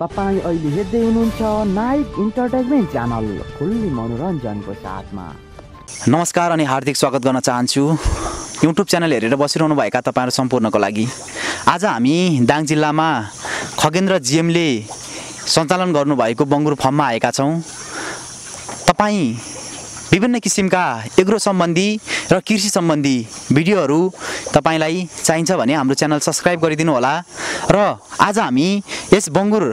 तपाईं अहिले हेर्दै हुनुहुन्छ नाइट इन्टरटेनमेन्ट च्यानल फुल्ली मनोरञ्जनको साथमा। नमस्कार अनि हार्दिक स्वागत गर्न चाहन्छु युट्युब च्यानल हेरेर बसिरहनु भएका तपाईहरु सम्पूर्णको लागि। आज हामी दाङ जिल्लामा खगेन्द्र जीएमले सञ्चालन गर्नुभएको बङ्गुर फर्ममा आएका छौं। तपाई विभिन्न किसिमका एग्रो सम्बन्धी र कृषि सम्बन्धी भिडियोहरू तपाईलाई चाहिन्छ भने हाम्रो च्यानल सब्स्क्राइब गरिदिनु होला। र आज हामी यस बङ्गुर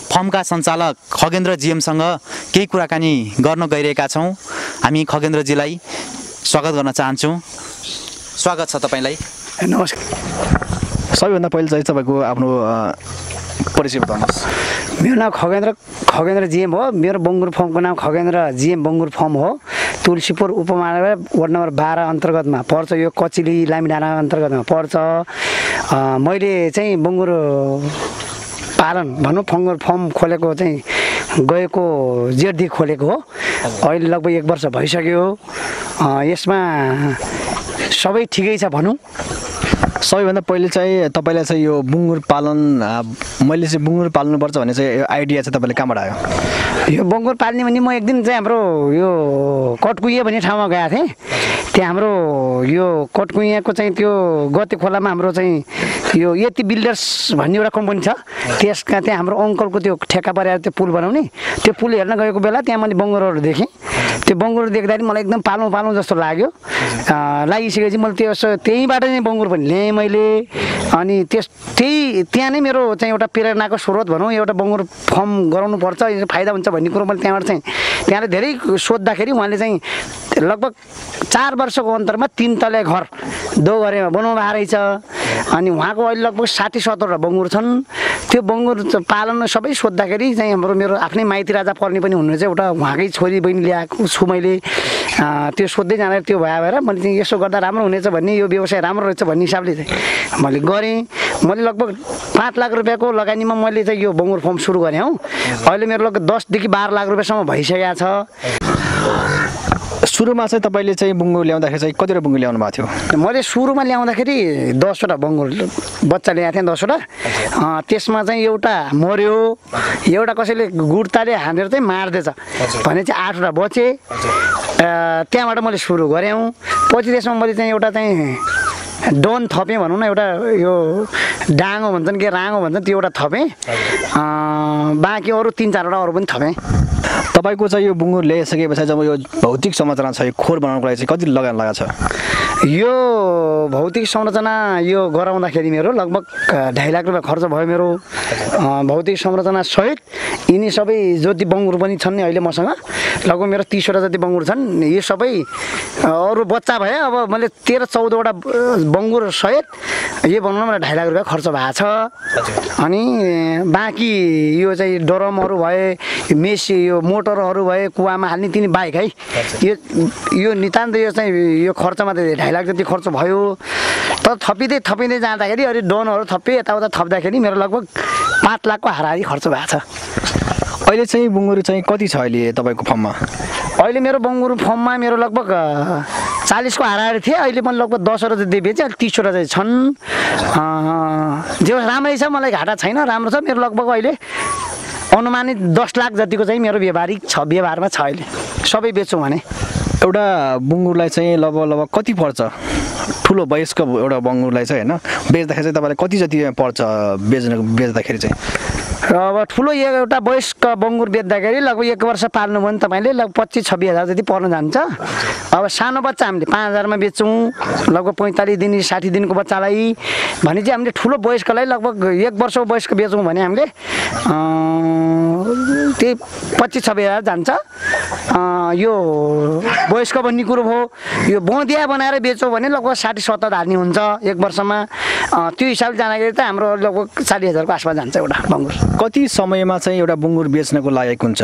फर्मका सञ्चालक खगेन्द्र जीएमसँग केही कुराकानी गर्न गइरहेका छौं। हामी खगेन्द्र जीलाई स्वागत गर्न चाहन्छौं। स्वागत छ तपाईलाई। नमस्कार। सबैभन्दा पहिले चाहिँ तपाईको आफ्नो परिचय बताउनुस्। मेरो नाम खगेन्द्र जीएम हो। मेरो बङ्गुर फर्मको नाम खगेन्द्र जीएम बङ्गुर फर्म हो। तुलसीपुर उपमहानगर वार्ड नम्बर 12 अन्तर्गतमा पर्छ। यो कचिली लामिडाँडा अन्तर्गतमा पर्छ। मैले चाहिँ बङ्गुर पालन भनौँ बङ्गुर फर्म खोलेको चाहिँ गएको जेठदेखि खोलेको हो। अहिले लगभग 1 वर्ष भइसक्यो। यसमा सबै ठिकै छ भनौँ। सबैभन्दा पहिले चाहिँ तपाईलाई चाहिँ यो बङ्गुर पालन मैले चाहिँ बङ्गुर पाल्नुपर्छ भन्ने चाहिँ आइडिया चाहिँ तपाईले कहाँबाट आयो? यो बङ्गुर पाल्ने भने म एक दिन चाहिँ हाम्रो यो कटकुइया भन्ने ठाउँमा गएको थिएँ। त्यहाँ हाम्रो यो कटकुइयाको चाहिँ त्यो गते खोलामा हाम्रो चाहिँ यो यति बिल्डर्स भन्ने एउटा कम्पनी छ। त्यसका त्यहाँ हाम्रो अङ्कलको त्यो ठेक्का परेर त्यो पुल बनाउने त्यो पुल हेर्न गएको बेला त्यहाँ मैले बङ्गुरहरू देखेँ। त्यो बङ्गुर देख्दाखेरि मलाई एकदम पालौँ जस्तो लाग्यो। लागिसकेपछि मैले त्यहीँबाट चाहिँ बङ्गुर पनि ल्याएँ मैले। अनि त्यहाँ नै मेरो चाहिँ एउटा प्रेरणाको स्रोत भनौँ। एउटा बङ्गुर फर्म गराउनु पर्छ, यो फाइदा हुन्छ भन्ने कुरो मैले त्यहाँबाट धेरै सोद्धाखेरि उहाँले चाहिँ लगभग 4 वर्षको अन्तरमा 3 तले घर दोघरेमा बनाउनु भएको रहेछ। अनि उहाँको अहिले लगभग 60-70 बङ्गुर छन्। त्यो बङ्गुर पालन सबै सोद्धाखेरि चाहिँ मेरो आफ्नै माइती राजा पर्ने पनि हुनुहुन्छ। एउटा उहाँकै छोरी बहिनी ल्याएको छु मैले। त्यो सोध्दै जाँदा त्यो भएर मैले चाहिँ यसो गर्दा राम्रो हुनेछ भन्ने, यो व्यवसाय राम्रो रहेछ भन्ने हिसाबले चाहिँ मैले गरेँ। मैले लगभग 5 लाख रुपियाँको लगानीमा मैले चाहिँ यो बङ्गुर फर्म सुरु गरेँ हौ। अहिले मेरो लगभग 10 देखि 12 लाख रुपियाँसम्म भइसकेको छ। सुरुमा चाहिँ तपाईले चाहिँ बङ्गुर ल्याउँदाखेरि चाहिँ कतिवटा बङ्गुर ल्याउनु भएको थियो? मैले सुरुमा ल्याउँदाखेरि 10वटा बङ्गुर बच्चा ल्याएको थिएँ 10वटा। त्यसमा चाहिँ एउटा मर्यो, एउटा कसैले गुड्ताले हानेर चाहिँ मार्दैछ भने चाहिँ 8वटा बचे। त्यहाँबाट मैले सुरु गरेँ। पछि त्यसमा मैले चाहिँ एउटा चाहिँ डोन थपेँ भनौँ न, एउटा यो डाँगो भन्छन् कि राँगो भन्छन् त्यो एउटा थपेँ। बाँकी अरू 3-4वटा अरू पनि थपेँ। तपाईको चाहिँ यो बङ्गुर ल्याइसकेपछि जब यो भौतिक संरचना छ, यो खोर बनाउनको लागि चाहिँ कति लगानी लागेको छ? यो भौतिक संरचना यो गराउँदाखेरि मेरो लगभग 2.5 लाख रुपियाँ खर्च भयो मेरो। भौतिक संरचना सहित यिनी सबै जति बङ्गुर पनि छन् नि अहिले मसँग लगभग मेरो 30वटा जति बङ्गुर छन्। यो सबै अरू बच्चा भए अब मैले 13-14वटा बङ्गुर सहित यो बनाउन मलाई 2.5 लाख रुपियाँ खर्च भएको छ। अनि बाँकी यो चाहिँ ड्रमहरू भए, मेसी यो मोटरहरू भए कुवामा हाल्ने तिनी बाइक है। यो नितान्त यो चाहिँ यो खर्चमा त 2.5 लाख जति खर्च भयो। तर थपिँदै जाँदाखेरि अहिले डोनहरू थपेँ यताउता थप्दाखेरि मेरो लगभग 5 लाखको हाराहारी खर्च भएको छ। अहिले चाहिँ बङ्गुर चाहिँ कति छ अहिले तपाईँको फर्ममा? अहिले मेरो बङ्गुर फर्ममा मेरो लगभग 40को हाराहारी थिएँ। अहिले मैले लगभग 10वटा जति बेचेँ। अहिले 30वटा चाहिँ छन्। जो राम्रै छ, मलाई घाटा छैन, राम्रो छ। मेरो लगभग अहिले अनुमानित 10 लाख जतिको चाहिँ मेरो व्यवहारमा छ अहिले सबै बेच्छु भने। एउटा बङ्गुरलाई चाहिँ लगभग कति पर्छ? ठुलो वयस्क एउटा बङ्गुरलाई चाहिँ होइन बेच्दाखेरि चाहिँ तपाईँलाई कति जति पर्छ बेच्दाखेरि चाहिँ? अब ठुलो एउटा वयस्क बङ्गुर बेच्दाखेरि लगभग 1 वर्ष पाल्नु भयो भने तपाईँले लगभग 25-26 हजार जति पर्न जान्छ। अब सानो बच्चा हामीले 5,000 मा बेच्छौँ। लगभग 45 दिन 60 दिनको बच्चालाई भने चाहिँ हामीले ठुलो वयस्कलाई लगभग 1 वर्षको वयस्क बेचौँ भने हामीले त्यही 25-26 हजार जान्छ। यो वयस्क भन्ने कुरो भयो। यो बोधिया बनाएर बेचौँ भने लगभग 60-70 हाल्ने हुन्छ 1 वर्षमा। त्यो हिसाबले जाँदाखेरि त हाम्रो लगभग 40 हजारको आसपास जान्छ एउटा बङ्गुर। कति समयमा चाहिँ एउटा बङ्गुर बेच्नको लायक हुन्छ?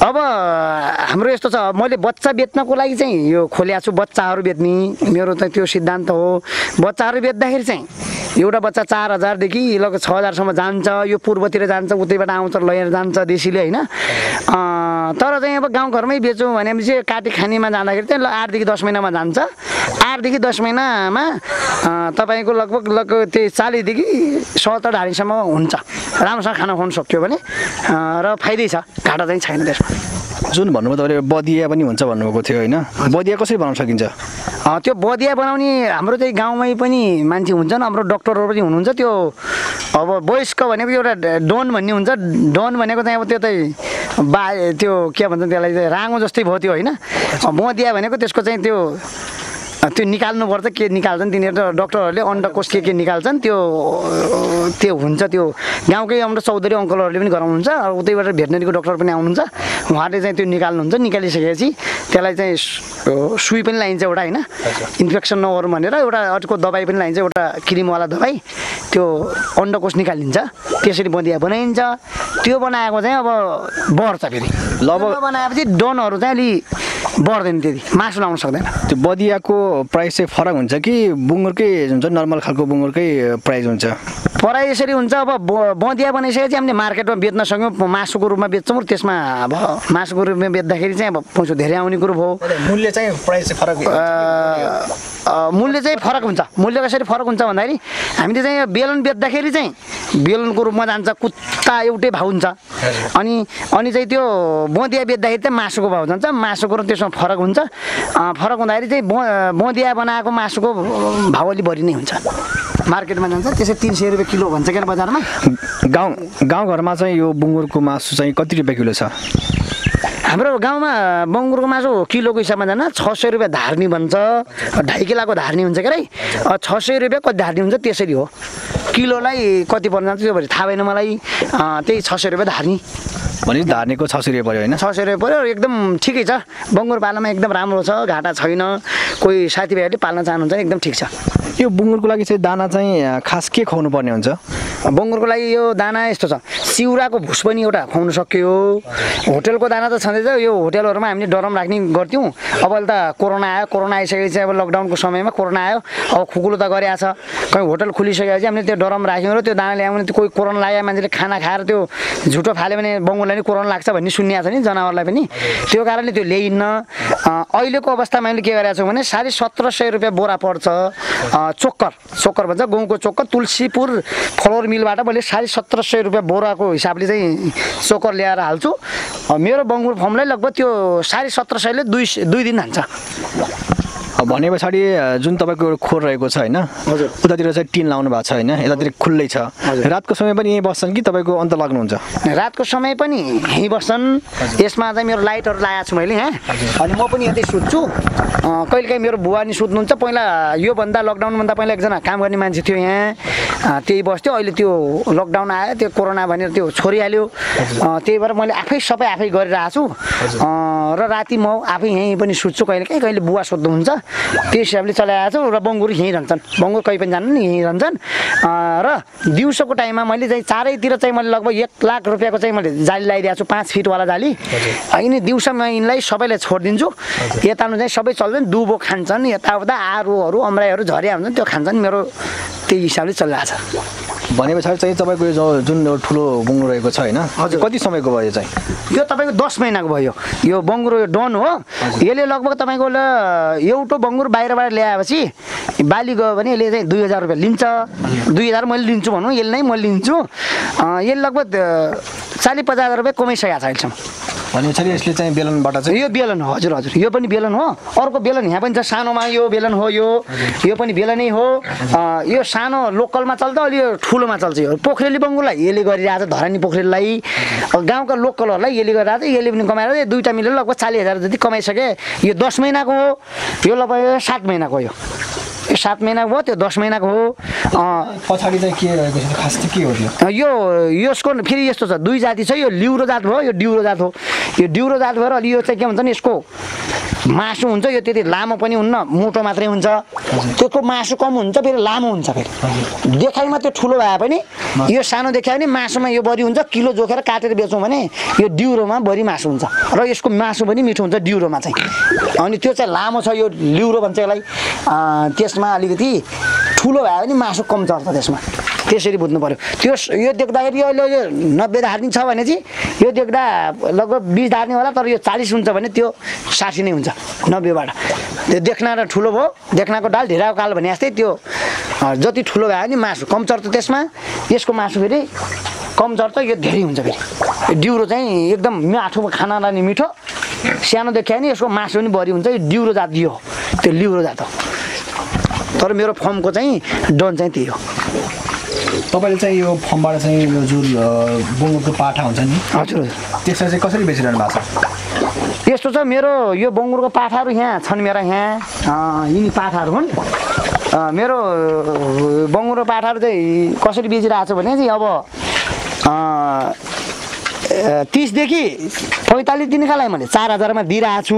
अब हाम्रो यस्तो छ, मैले बच्चा बेच्नको लागि चाहिँ यो खोलेको छु। बच्चाहरू बेच्ने मेरो त त्यो सिद्धान्त हो। बच्चाहरू बेच्दाखेरि चाहिँ एउटा बच्चा 4000 देखि लगभग 6000 सम्म जान्छ। यो पूर्वतिर जान्छ, उतैबाट आउँछ लिएर जान्छ देशीले होइन। तर चाहिँ अब गाउँघरमै बेचौँ भनेपछि काटी खानीमा जाँदाखेरि चाहिँ 8 देखि 10 महिनामा जान्छ। 8 देखि 10 महिनामा तपाईँको लगभग त्यही 40 देखि 70 ढाडीसम्म हुन्छ। राम्रोसँग खाना खुवाउनु सक्यो भने र फाइदै छ, घाटा चाहिँ छैन त्यसमा। जुन भन्नुभयो तपाईँले बदिया पनि हुन्छ भन्नुभएको थियो होइन, बदिया कसरी बनाउन सकिन्छ? त्यो बदिया बनाउने हाम्रो चाहिँ गाउँमै पनि मान्छे हुन्छन्, हाम्रो डक्टरहरू पनि हुनुहुन्छ। त्यो अब वयस्क भनेको एउटा डन भन्ने हुन्छ। डन भनेको चाहिँ अब त्यो चाहिँ त्यो के भन्छ त्यसलाई चाहिँ राँगो जस्तै भयो त्यो होइन। बदिया भनेको त्यसको चाहिँ त्यो निकाल्नुपर्छ। के निकाल्छन् तिनीहरू डक्टरहरूले अन्डकोष के निकाल्छन् त्यो हुन्छ। त्यो गाउँकै हाम्रो चौधरी अङ्कलहरूले पनि गराउनुहुन्छ। उतैबाट भेटनेरीको डक्टर पनि आउनुहुन्छ, उहाँले चाहिँ त्यो निकाल्नुहुन्छ। निकालिसकेपछि त्यसलाई चाहिँ सुई पनि लाइन्छ एउटा होइन, इन्फेक्सन नगरौँ भनेर एउटा अर्को दबाई पनि लाइन्छ, एउटा क्रिमवाला दबाई। त्यो अन्डकोष निकालिन्छ, त्यसरी बदिया बनाइन्छ। त्यो बनाएको चाहिँ अब बढ्छ फेरि। बनाएपछि डनहरू चाहिँ अलि बढ्दैन, त्यति मासु लाउन सक्दैन। त्यो बदियाको प्राइस चाहिँ फरक हुन्छ कि बुङ्गुरकै हुन्छ, नर्मल खालको बुङ्गुरकै प्राइस हुन्छ? प्राइस यसरी हुन्छ। अब बदिया बनाइसकेपछि हामीले मार्केटमा बेच्न सक्यौँ, मासुको रूपमा बेच्छौँ। त्यसमा अब मासुको रूपमा बेच्दाखेरि चाहिँ अब पैसा धेरै आउने कुरो भयो। मूल्य चाहिँ प्राइस चाहिँ फरक मूल्य चाहिँ फरक हुन्छ। मूल्य कसरी फरक हुन्छ भन्दाखेरि हामीले चाहिँ बेलन बेच्दाखेरि चाहिँ बेलनको रूपमा जान्छ, कुत्ता एउटै भाउ हुन्छ। अनि चाहिँ त्यो बदिया बेच्दाखेरि चाहिँ मासुको भाउ जान्छ, मासुको र त्यसमा फरक हुन्छ। फरक हुँदाखेरि चाहिँ बदिया बनाएको मासुको भाउ अलि बढी नै हुन्छ, मार्केटमा जान्छ। त्यसै 300 रुपियाँ किलो भन्छ क्या बजारमा। गाउँघरमा चाहिँ यो बुङ्गुरको मासु चाहिँ कति रुपियाँ किलो छ? हाम्रो गाउँमा बङ्गुरको मासु किलोको हिसाबमा जान 600 रुपियाँ धार्नी भन्छ। 2.5 किलोको धार्नी हुन्छ क्या, 600 रुपियाँ कति धार्नी हुन्छ त्यसरी हो। किलोलाई कति पर्न जान्छ त्यो थाहा भएन मलाई। त्यही 600 रुपियाँ धार्नी भने धार्नीको 600 रुपियाँ पऱ्यो होइन? 600 रुपियाँ पऱ्यो, एकदम ठिकै छ। बङ्गुर पाल्नमा एकदम राम्रो छ, घाटा छैन। कोही साथीभाइहरूले पाल्न चाहनुहुन्छ एकदम ठिक छ। यो बुङ्गुरको लागि चाहिँ दाना चाहिँ खास के खुवाउनु पर्ने हुन्छ? बङ्गुरको लागि यो दाना यस्तो छ, सिउराको भुस पनि एउटा खुवाउनु सक्यो। होटेलको दाना त छँदैछ, यो होटेलहरूमा हामीले डरम राख्ने गर्थ्यौँ। अब अहिले त कोरोना आयो, कोरोना आइसकेपछि अब लकडाउनको समयमा कोरोना आयो, अब खुकुलो त गरिरहेको छ। कहीँ होटल खुलिसकेपछि हामीले त्यो डरम राख्यौँ र त्यो दाना ल्यायौँ भने कोही कोरोना लाग्यो, मान्छेले खाना खाएर त्यो झुटो फाल्यो भने बङ्गुरलाई नि कोरोना लाग्छ भन्ने सुनिएको छ नि, जनावरलाई पनि। त्यो कारणले त्यो ल्याइन्न। अहिलेको अवस्थामा मैले के गरेको छु भने 1750 रुपियाँ बोरा पर्छ। चोक्कर भन्छ, गहुँको चोक्कर। तुलसीपुर फ्लोर मिलबाट मैले 1750 रुपियाँ बोराको हिसाबले चाहिँ चोक्कर ल्याएर हाल्छु। मेरो बङ्गुर फर्मलाई लगभग त्यो 1750ले 2 दिन हान्छ। भने पछाडि जुन तपाईँको खोर रहेको छ होइन, उतातिर चाहिँ टिन लाउनु भएको छ होइन, यतातिर खुल्लै छ। रातको समय पनि यहीँ बस्छन् कि तपाईँको अन्त लाग्नुहुन्छ? रातको समय पनि यहीँ बस्छन्। यसमा चाहिँ मेरो लाइटहरू लगाएको छु मैले यहाँ, अनि म पनि यतै सुत्छु। कहिलेकाहीँ मेरो बुवा नि सुत्नुहुन्छ। पहिला योभन्दा लकडाउनभन्दा पहिला एकजना काम गर्ने मान्छे थियो यहाँ, त्यही बस्थ्यो। अहिले त्यो लकडाउन आयो, त्यो कोरोना भनेर त्यो छोडिहाल्यो। त्यही भएर मैले सबै आफै गरिरहेको छु। र राति म आफै यहीँ पनि सुत्छु। कहिले बुवा सुत्नुहुन्छ, त्यो हिसाबले चलाइरहेको छु। र बङ्गुर यहीँ रहन्छन्, बङ्गुर कहीँ पनि जान्दैन, यहीँ रहन्छन्। र दिउँसोको टाइममा मैले चाहिँ चारैतिर चाहिँ मैले लगभग 1 लाख रुपियाँको चाहिँ मैले जाली लगाइदिएको छु, 5 फिटवाला जाली। यिनी दिउँसोमा यिनलाई सबैलाई छोडिदिन्छु। यतानु चाहिँ सबै चल्छन्, दुबो खान्छन्, यताउता आरुहरू अम्राईहरू झरिया हुन्छन्, त्यो खान्छन्। मेरो त्यही हिसाबले चलिरहेको छ। भने पछाडि चाहिँ तपाईँको यो जुन ठुलो बङ्गुर रहेको छ होइन, हजुर, कति समयको भयो चाहिँ? यो तपाईँको 10 महिनाको भयो। यो बङ्गुर यो डन हो। यसले लगभग तपाईँको एउटा बङ्गुर बाहिरबाट ल्याएपछि बाली गयो भने यसले चाहिँ 2000 रुपियाँ लिन्छ। 2000 मैले लिन्छु भनौँ, यसले नै मैले लिन्छु। यसले लगभग 40-50 हजार रुपियाँ कमाइसकेको छ अहिलेसम्म। भने पछाडि यसले चाहिँ बेलनबाट चाहिँ? यो बेलन हो, हजुर हजुर, यो पनि बेलन हो। अर्को बेलन यहाँ पनि छ सानोमा, यो बेलन हो। यो पनि बेलनै हो। यो सानो लोकलमा चल्छ, अलि यो ठुलोमा चल्छ। यो पोखरेली बङ्गुरलाई यसले गरिरहेको छ, धरानी पोखरेलीलाई। गाउँका लोकलहरूलाई यसले गरिरहेको छ। यसले पनि कमाएर दुईवटा मिलेर लगभग 40,000 जति कमाइसके। यो 10 महिनाको हो, यो लगभग 7 महिनाको हो। यो 7 महिनाको भयो, त्यो 10 महिनाको हो। पछाडि चाहिँ के रहेको छ खास चाहिँ के हो यो? यसको फेरि यस्तो छ, 2 जाति छ। यो लिउरो जात भयो, यो डिउरो जात हो। यो डिउरो जात भएर अलि यो चाहिँ के भन्छ नि, यसको मासु हुन्छ यो त्यति लामो पनि हुन्न, मोटो मात्रै हुन्छ। त्यसको मासु कम हुन्छ, फेरि लामो हुन्छ। फेरि देखाइमा त्यो ठुलो भए पनि यो सानो देखायो भने मासुमा यो बढी हुन्छ। किलो जोखेर काटेर बेचौँ भने यो डिउरोमा बढी मासु हुन्छ, र यसको मासु पनि मिठो हुन्छ डिउरोमा चाहिँ। अनि त्यो चाहिँ लामो छ, यो लिउरो भन्छ यसलाई। त्यसमा अलिकति ठुलो भयो भने मासु कम चल्छ त्यसमा त्यसरी बुझ्नु पर्यो त्यो यो देख्दाखेरि अहिले यो 90 धार्नी छ भने चाहिँ यो देख्दा लगभग 20 धार्नी होला तर यो 40 हुन्छ भने त्यो 60 नै हुन्छ 90 बाट त्यो देख्न र ठुलो भयो देख्नको डाल ढिराको काल भने जस्तै त्यो जति ठुलो भयो भने मासु कम चल्छ त्यसमा यसको मासु फेरि कम चल्छ यो धेरै हुन्छ फेरि डिउरो चाहिँ एकदम मिठो खानालाई नि मिठो सानो देख्यो भने यसको मासु पनि बढी हुन्छ यो डिउरो जात दियो त्यो लिउरो जात हो तर मेरो फर्मको चाहिँ डन चाहिँ त्यही हो तपाईले चाहिँ यो फर्मबाट चाहिँ यो जुन बङ्गुरको पाठा हुन्छ नि हजुर त्यसलाई चाहिँ कसरी बेचिरहनु भएको छ यस्तो छ मेरो यो बङ्गुरको पाठाहरू यहाँ छन् मेरा यहाँ यिनी पाठाहरू हुन् मेरो बङ्गुरको पाठाहरू चाहिँ कसरी बेचिरहेको छु भने चाहिँ अब 30 देखि 45 दिनका लागि मैले 4000 मा दिइरहेको छु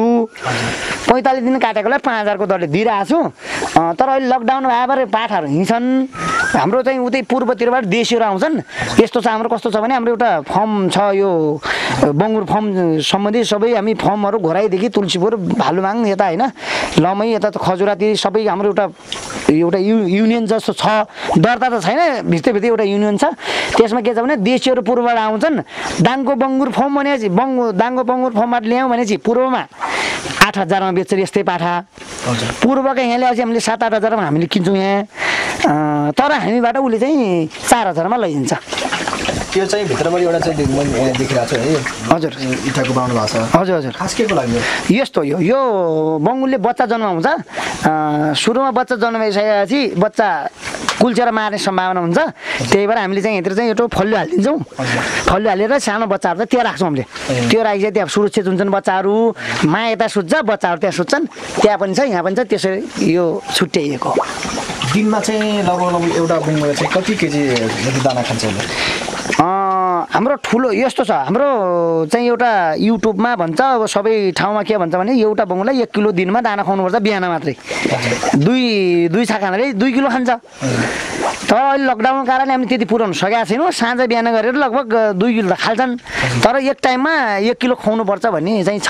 45 दिन काटेकोलाई 5000 को दरले दिइरहेको छु तर अहिले लकडाउन भएर पाठाहरू हिँड्छन् हाम्रो चाहिँ उतै पूर्वतिरबाट देशीहरू आउँछन् यस्तो छ हाम्रो कस्तो छ भने हाम्रो एउटा फर्म छ यो बङ्गुर फर्म सम्बन्धी सबै हामी फर्महरू घोराइदेखि तुलसीपुर भालुमाङ यता होइन लमै यता खजुरातिर सबै हाम्रो एउटा युनियन जस्तो छ दर्ता त छैन भित्रै एउटा युनियन छ त्यसमा के छ भने देशीहरू पूर्वबाट आउँछन् दाङको बङ्गुर फर्म भनेपछि दाङको बङ्गुर फर्मबाट ल्याउँ भनेपछि पूर्वमा 8000 मा बेच्छ यस्तै पाठा पूर्वका यहाँ ल्याएपछि हामीले 7-8 हजार मा हामीले किन्छौँ यहाँ तर हामीबाट उसले चाहिँ 4000 मा लैदिन्छ त्यो चाहिँ भित्रबाट एउटा चाहिँ मैले देखिरहेको छु है हजुर इटाको बनाउनु भएको छ हजुर हजुर खास के को लागि यस्तो यो बङ्गुरले बच्चा जन्माउँछ सुरुमा बच्चा जन्माइसकेपछि बच्चा कुल्चेर मार्ने सम्भावना हुन्छ त्यही भएर हामीले चाहिँ यत्र चाहिँ एउटा फल्यो हालिदिन्छौँ फल्यो हालेर सानो बच्चाहरू चाहिँ त्यहाँ राख्छौँ हामीले त्यो राखी चाहिँ त्यहाँ सुरक्षित हुन्छन् बच्चाहरू माया यता सुत्छ बच्चाहरू त्यहाँ सुत्छन् त्यहाँ पनि छ यहाँ पनि छ त्यसरी यो छुट्याइएको दिनमा चाहिँ लगभग एउटा बङ्गुरले चाहिँ कति केजी जति दाना खान्छ हाम्रो ठुलो यस्तो छ हाम्रो चाहिँ एउटा युट्युबमा भन्छ अब सबै ठाउँमा के भन्छ भने एउटा बङ्गुरलाई 1 किलो दिनमा दाना खुवाउनुपर्छ बिहान मात्रै दुई छा खानाले 2 किलो खान्छ तर अहिले लकडाउनको कारणले हामीले त्यति पुर्याउन सकेका छैनौँ साँझ बिहान गरेर लगभग 2 किलो त खाल्छन् तर एक टाइममा 1 किलो खुवाउनुपर्छ भन्ने चाहिँ छ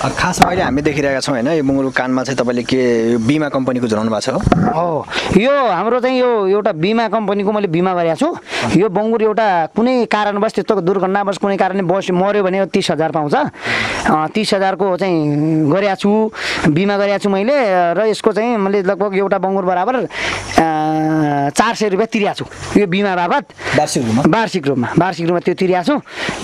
खासमा अहिले हामी देखिरहेका छौँ होइन यो बङ्गुरको कानमा चाहिँ तपाईँले के बिमा कम्पनीको झुलाउनु भएको छ हो यो हाम्रो चाहिँ यो एउटा बिमा कम्पनीको मैले बिमा गरेको छु यो बङ्गुर एउटा कुनै कारणवश त्यस्तो दुर्घटनावश कुनै कारणले मर्यो भने 30,000 पाउँछ 30,000 को चाहिँ गरेको छु बिमा गरेको छु मैले र यसको चाहिँ मैले लगभग एउटा बङ्गुर बराबर 400 रुपियाँ तिरेको छु यो बिमा बाबत वार्षिक रूपमा त्यो तिरेको छु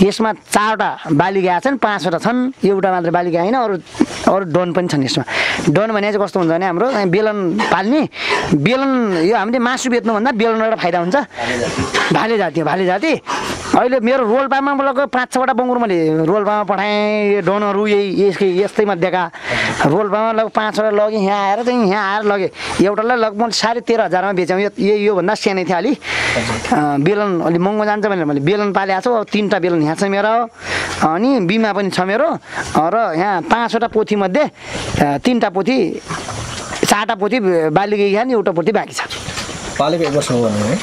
यसमा 4वटा बाली गाएका छन् 5वटा छन् एउटा मात्र बाली गाएन अरू डन पनि छन् यसमा डन भने चाहिँ कस्तो हुन्छ भने हाम्रो बेलन पाल्ने बेलन यो हामीले मासु बेच्नुभन्दा बेलनबाट फाइदा हुन्छ भाले जाति अहिले मेरो रोल्पामा लगभग 5-6वटा बङ्गुर मैले रोल्पामा पठाएँ डनहरू यस्तैमा दिएका रोल्पामा लगभग 5वटा लगेँ यहाँ आएर लगेँ एउटालाई लगभग 13,500 मा बेच्यौँ योभन्दा सानै थियो अलि बेलन अलि महँगो जान्छ भनेर मैले बेलन पालेको छु 3टा बेलन यहाँ छ मेरो अनि बिमा पनि छ मेरो र यहाँ 5वटा पोथीमध्ये 3टा पोथी 4टा पोथी बाली गइहाल्यो नि एउटा पोथी बाँकी छ पालेको 1 वर्ष हो भन्नु है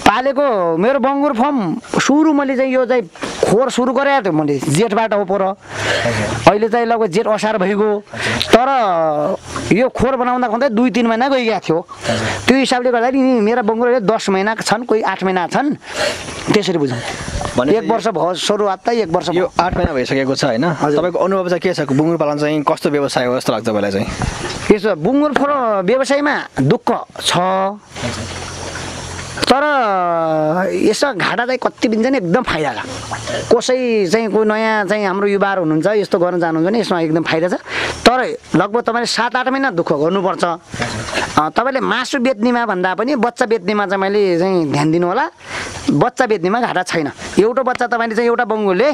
पालेको मेरो बङ्गुर फर्म सुरु मैले चाहिँ यो चाहिँ खोर सुरु गरेको थियो मैले जेठबाट हो पर अहिले चाहिँ लगभग जेठ असार भइगयो तर यो खोर बनाउँदा 2-3 महिना गइरहेको थियो त्यो हिसाबले गर्दाखेरि मेरा बङ्गुरले 10 महिना छन् कोही 8 महिना छन् त्यसरी बुझौँ 1 वर्ष भयो सुरुवात त 1 वर्ष यो 8 महिना भइसकेको छ होइन तपाईँको अनुभव चाहिँ के छ बङ्गुर पालन चाहिँ कस्तो व्यवसाय हो जस्तो लाग्छ तपाईँलाई चाहिँ यसो बङ्गुर व्यवसायमा दुःख छ तर यसो घाटा चाहिँ कति दिन्छ नि एकदम फाइदा छ कसै चाहिँ कोही नयाँ चाहिँ हाम्रो युवाहरू हुनुहुन्छ यस्तो गर्न चाहनुहुन्छ भने यसमा एकदम फाइदा छ तर लगभग तपाईँले 7-8 महिना दुःख गर्नुपर्छ तपाईँले मासु बेच्नेमा भन्दा पनि बच्चा बेच्नेमा चाहिँ मैले चाहिँ ध्यान दिनु होला बच्चा बेच्नेमा घाटा छैन एउटा बच्चा तपाईँले चाहिँ एउटा बङ्गुरले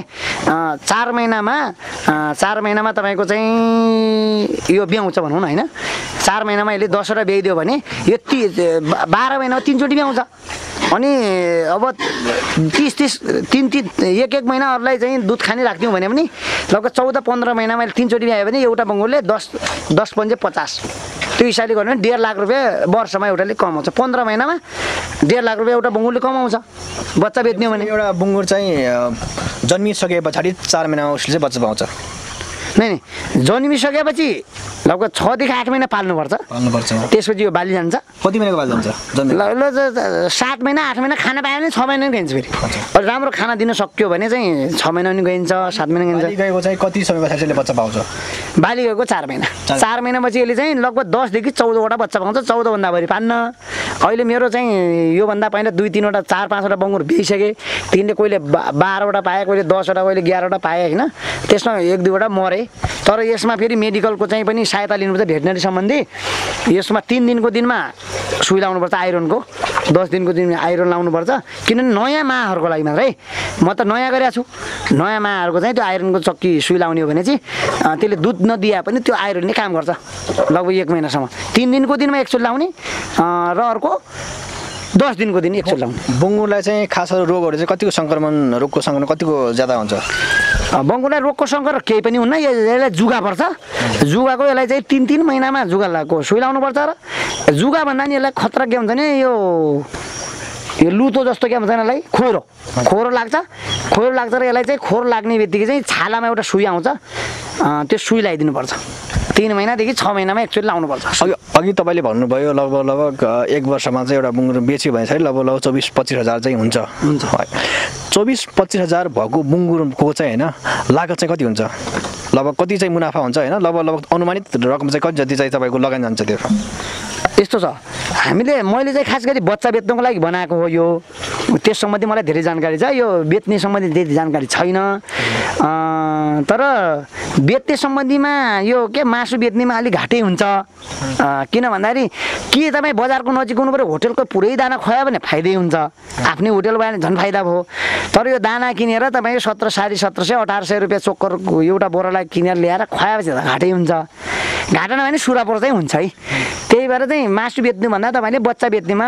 4 महिनामा तपाईँको चाहिँ यो ब्याउँछ भनौँ न होइन 4 महिनामा यसले 10वटा ब्याइदियो भने यो 12 महिनामा 3 चोटि ब्याउँछ अनि अब 30 एक महिनाहरूलाई चाहिँ दुध खाने राख्थ्यौँ भने पनि लगभग 14-15 महिनामा 3 चोटि ब्यायो भने एउटा बङ्गुरले 10 पंजे 50 त्यो हिसाबले गर्नु भने 1.5 लाख रुपियाँ वर्षमा एउटाले कमाउँछ 15 महिनामा 1.5 लाख रुपियाँ एउटा बङ्गुरले कमाउँछ बच्चा बेच्ने हो भने एउटा बङ्गुर चाहिँ जन्मिसके पछाडि 4 महिनामा उसले चाहिँ बच्चा पाउँछ नै जन्मिसकेपछि लगभग 6 देखि 8 महिना पाल्नुपर्छ त्यसपछि यो बाली जान्छ कति महिनाको बाली जान्छ ल 7 महिना 8 महिना खाना पायो भने 6 महिना पनि गइन्छ फेरि अझ राम्रो खाना दिन सक्यो भने चाहिँ 6 महिना पनि गइन्छ 7 महिना गइन्छ गएको चाहिँ कति समय पछाडि यसले बच्चा पाउँछ बाली गएको 4 महिना 4 महिनापछि यसले चाहिँ लगभग 10 देखि 14 वटा बच्चा पाउँछ 14 भन्दा बढी पान्न अहिले मेरो चाहिँ योभन्दा पहिला 2-3 वटा 4-5 वटा बङ्गुर बेचिसके तिनले कोहीले 12 वटा पाए कोहीले 10 वटा कोहीले 11 वटा पाए हैन त्यसमा 1-2 वटा मरे तर यसमा फेरि मेडिकलको चाहिँ पनि सहायता लिनुपर्छ भेटनरी सम्बन्धी यसमा 3 दिनको दिनमा सुई लाउनुपर्छ आइरनको 10 दिनको दिनमा आइरन लाउनुपर्छ किनभने नयाँ माहरूको लागि मात्र है म त नयाँ गरेको छु नयाँ माहरूको चाहिँ त्यो आइरनको चक्की सुई लाउने हो भने चाहिँ त्यसले दुध नदिए पनि त्यो आइरनले काम गर्छ लगभग 1 महिनासम्म 3 दिनको दिनमा एकचोटि लाउने र अर्को 10 दिनको दिन एकचोटि लाउने बङ्गुरलाई चाहिँ खास रोगहरू चाहिँ कतिको सङ्क्रमण रोगको सङ्क्रमण कतिको ज्यादा हुन्छ बङ्गुरलाई रोगको सङ्क्रमण केही पनि हुन्न यसलाई जुगा पर्छ जुगाको यसलाई चाहिँ 3 महिनामा जुगाको सुई लाउनुपर्छ र जुगा भन्दा नि यसलाई खतरा के हुन्छ नि यो लुतो जस्तो के भन्छ यसलाई खोरो लाग्छ र यसलाई चाहिँ खोरो लाग्ने बित्तिकै चाहिँ छालामा एउटा सुई आउँछ त्यो सुई लगाइदिनुपर्छ 3 महिनादेखि 6 महिनामा एकचोटि लाउनुपर्छ अघि तपाईँले भन्नुभयो लगभग 1 वर्षमा चाहिँ एउटा बङ्गुर बेच्यो भने चाहिँ लगभग 24-25 हजार चाहिँ हुन्छ 24-25 हजार भएको बङ्गुरको चाहिँ होइन लागत चाहिँ कति हुन्छ लगभग कति चाहिँ मुनाफा हुन्छ होइन लगभग अनुमानित रकम चाहिँ कति जति चाहिँ तपाईँको लगानी जान्छ त्यो यस्तो छ मैले चाहिँ खास गरी बच्चा बेच्नको लागि बनाएको हो यो त्यस सम्बन्धी मलाई धेरै जानकारी छ यो बेच्ने सम्बन्धी त्यति जानकारी छैन तर बेच्ने सम्बन्धीमा यो के मासु बेच्नेमा अलिक घाटै हुन्छ किन भन्दाखेरि के तपाईँ बजारको नजिक हुनु पर्यो होटलको पुरै दाना खुवायो भने फाइदै हुन्छ आफ्नै होटल भयो भने झन् फाइदा भयो तर यो दाना किनेर तपाईँ 1700 1800 रुपियाँ चोक्करको एउटा बोरालाई किनेर ल्याएर खुवाएपछि त घाटै हुन्छ घाटा नभए नि सुरापोर चाहिँ हुन्छ है त्यही भएर चाहिँ मासु बेच्नुभन्दा तपाईँले बच्चा बेच्नेमा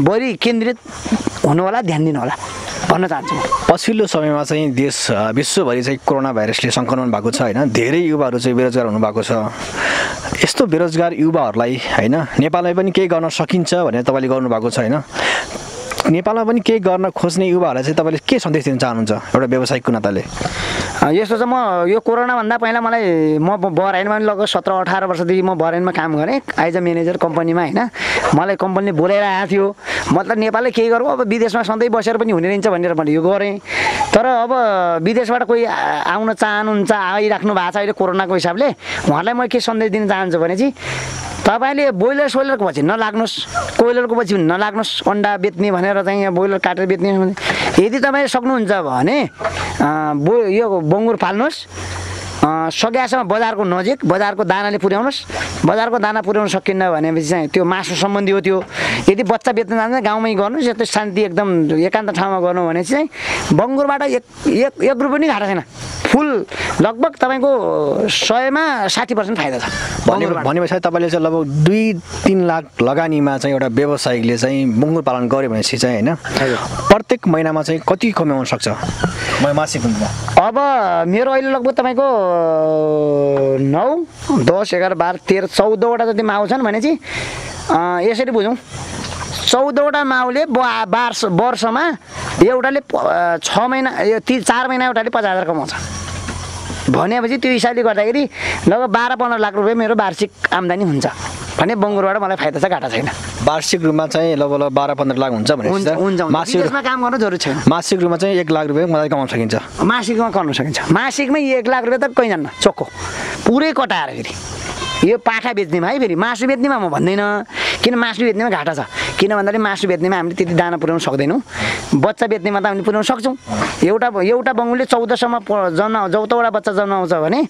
बढी केन्द्रित हुनु होला ध्यान दिनु होला भन्न चाहन्छु म पछिल्लो समयमा चाहिँ देश विश्वभरि चाहिँ कोरोना भाइरसले सङ्क्रमण भएको छ होइन धेरै युवाहरू चाहिँ बेरोजगार हुनुभएको छ यस्तो बेरोजगार युवाहरूलाई होइन नेपालमै पनि केही गर्न सकिन्छ भनेर तपाईँले गर्नुभएको छ होइन नेपालमा पनि केही गर्न खोज्ने युवाहरूलाई चाहिँ तपाईँले के सन्देश दिन चाहनुहुन्छ एउटा व्यावसायिकको नाताले यस्तो चाहिँ म यो कोरोनाभन्दा पहिला म बहराइनमा पनि लगभग 17-18 वर्षदेखि म बहराइनमा काम गरेँ एज अ म्यानेजर कम्पनीमा होइन मलाई कम्पनीले बोलाइरहेको थियो मतलब नेपालले केही गरौँ अब विदेशमा सधैँ बसेर पनि हुने रहन्छ भनेर मैले यो गरेँ तर अब विदेशबाट कोही आउन चाहनुहुन्छ आइराख्नु भएको छ अहिले कोरोनाको हिसाबले उहाँहरूलाई म के सन्देश दिन चाहन्छु भने चाहिँ तपाईँले बोइलर सोइलरको पछि नलाग्नुहोस् कोइलरको पछि नलाग्नुहोस् अन्डा बेच्ने भनेर चाहिँ बोइलर काटेर बेच्ने यदि तपाईँ सक्नुहुन्छ भने यो बङ्गुर पाल्नुहोस् सकेसम्म बजारको नजिक बजारको दानाले पुर्याउनुहोस् बजारको दाना पुर्याउन सकिन्न भनेपछि चाहिँ त्यो मासु सम्बन्धी हो त्यो यदि बच्चा बेच्न जान्छ गाउँमै गर्नुहोस् यस्तो शान्ति एकदम एकान्त ठाउँमा गर्नु भने चाहिँ बङ्गुरबाट एक रुपियाँ पनि घाटा छैन फुल लगभग तपाईँको 100मा 60% फाइदा छ भनेपछि तपाईँले चाहिँ लगभग 2-3 लाख लगानीमा चाहिँ एउटा व्यवसायिकले चाहिँ बङ्गुर पालन गर्यो भनेपछि चाहिँ होइन प्रत्येक महिनामा चाहिँ कति कमाउन सक्छ मासिक अब मेरो अहिले लगभग तपाईँको 9, 10, 11, 12, 13, 14 वटा जति माउ छन् भने चाहिँ यसरी बुझौँ 14 वटा माउले वर्षमा एउटाले 6 महिना 4 महिना एउटाले 50,000 कमाउँछ भनेपछि त्यो हिसाबले गर्दाखेरि लगभग 12-15 लाख रुपियाँ मेरो वार्षिक आम्दानी हुन्छ भने बङ्गुरबाट मलाई फाइदा छ घाटा छैन वार्षिक रूपमा चाहिँ लगभग 12-15 लाख हुन्छ भने मासिकमा काम गर्नु जरुरी छैन मासिक रूपमा चाहिँ 1 लाख रुपियाँ मलाई कमाउन सकिन्छ मासिकमा गर्न सकिन्छ मासिकमै 1 लाख रुपियाँ त कहीँ जान्न चोक्को पुरै कटाएर फेरि यो पाठा बेच्नेमा है फेरि मासु बेच्नेमा म भन्दैन किन मासु बेच्नेमा घाटा छ किन भन्दाखेरि मासु बेच्नेमा हामीले त्यति दाना पुर्याउन सक्दैनौँ बच्चा बेच्नेमा त हामीले पुर्याउन सक्छौँ एउटा बङ्गुरले 14सम्म 14वटा बच्चा जन्माउँछ भने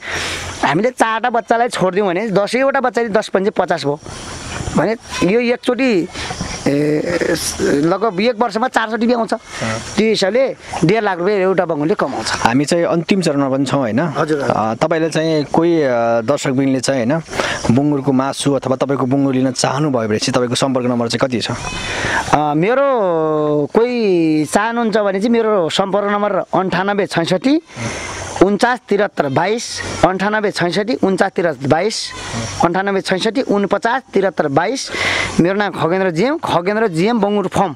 हामीले 4वटा बच्चालाई छोडिदिउँ भने 10वटा बच्चाले 10-50 भयो भने यो एकचोटि लगभग 1 वर्षमा 400 आउँछ त्यो हिसाबले 1.5 लाख रुपियाँ एउटा बङ्गुरले कमाउँछ हामी चाहिँ अन्तिम चरणमा पनि छौँ होइन तपाईँले चाहिँ कोही दर्शकबिनले चाहिँ होइन बङ्गुरको मासु अथवा तपाईँको बङ्गुर लिन चाहनुभयो भने चाहिँ तपाईँको सम्पर्क नम्बर चाहिँ कति छ मेरो कोही चाहनुहुन्छ भने चाहिँ मेरो सम्पर्क नम्बर 98 66 49 73 22 98 66 49 22 98 66 49 73 22। मेरो नाम खगेन्द्र जिएम बङ्गुर फर्म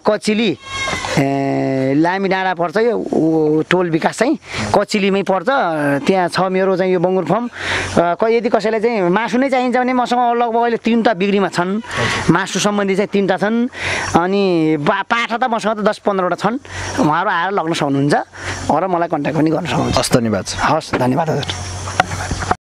कचिली लामी डाँडा पर्छ यो टोल विकास चाहिँ कचिलीमै पर्छ। त्यहाँ छ मेरो चाहिँ यो बङ्गुर फर्म। यदि कसैलाई चाहिँ मासु नै चाहिन्छ भने मसँग लगभग अहिले 3टा बिक्रीमा छन्। मासु सम्बन्धी चाहिँ 3टा छन् अनि पाठा त मसँग त 10-15वटा छन्। उहाँहरू आएर लग्न सक्नुहुन्छ र मलाई कन्ट्याक्ट पनि गर्न सक्नुहुन्छ। हस् धन्यवाद। हस् धन्यवाद हजुर।